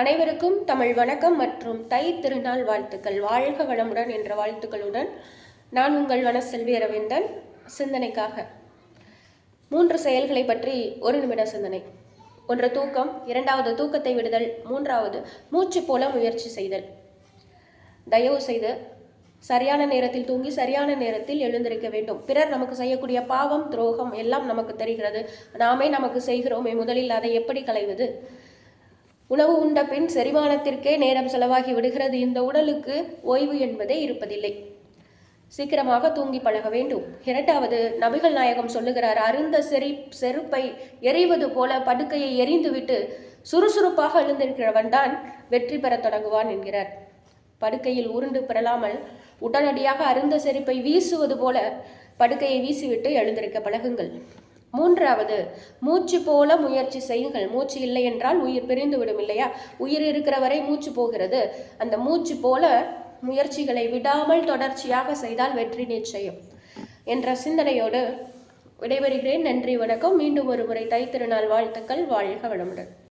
அனைவருக்கும் தமிழ் வணக்கம் மற்றும் தை திருநாள் வாழ்த்துக்கள். வாழ்க வளமுடன் என்ற வாழ்த்துக்களுடன் நான் உங்கள் வனசெல்வி அரவிந்தன். சிந்தனைக்காக 3 செயல்களை பற்றி ஒரு நிமிட சிந்தனை. 1 தூக்கம், 2வது தூக்கத்தை விடுதல், 3வது மூச்சு போல முயற்சி செய்தல். தயவு செய்து சரியான நேரத்தில் தூங்கி சரியான நேரத்தில் எழுந்திருக்க வேண்டும். பிறர் நமக்கு செய்யக்கூடிய பாவம், துரோகம் எல்லாம் நமக்கு தெரிகிறது. நாமே நமக்கு செய்கிறோமே, முதலில் அதை எப்படி களைவது? உணவு உண்ட பின் செரிமானத்திற்கே நேரம் செலவாகி விடுகிறது. இந்த உடலுக்கு ஓய்வு என்பதே இருப்பதில்லை. சீக்கிரமாக தூங்கி பழக வேண்டும். 2வது, நபிகள் நாயகம் சொல்லுகிறார், அருந்த செருப்பை எறிவது போல படுக்கையை எறிந்துவிட்டு சுறுசுறுப்பாக எழுந்திருக்கிறவன் தான் வெற்றி பெற தொடங்குவான் என்கிறார். படுக்கையில் உருண்டு பெறலாமல் உடனடியாக அருந்த செருப்பை வீசுவது போல படுக்கையை வீசிவிட்டு எழுந்திருக்க பழகுங்கள். 3வது, மூச்சு போல முயற்சி செய்யுங்கள். மூச்சு இல்லை என்றால் உயிர் பிரிந்து விடும் இல்லையா? உயிர் இருக்கிற வரை மூச்சு போகிறது. அந்த மூச்சு போல முயற்சிகளை விடாமல் தொடர்ச்சியாக செய்தால் வெற்றி நிச்சயம் என்ற சிந்தனையோடு விடைபெறுகிறேன். நன்றி, வணக்கம். மீண்டும் ஒரு முறை தை திருநாள் வாழ்த்துக்கள். வாழ்க வளமுடன்.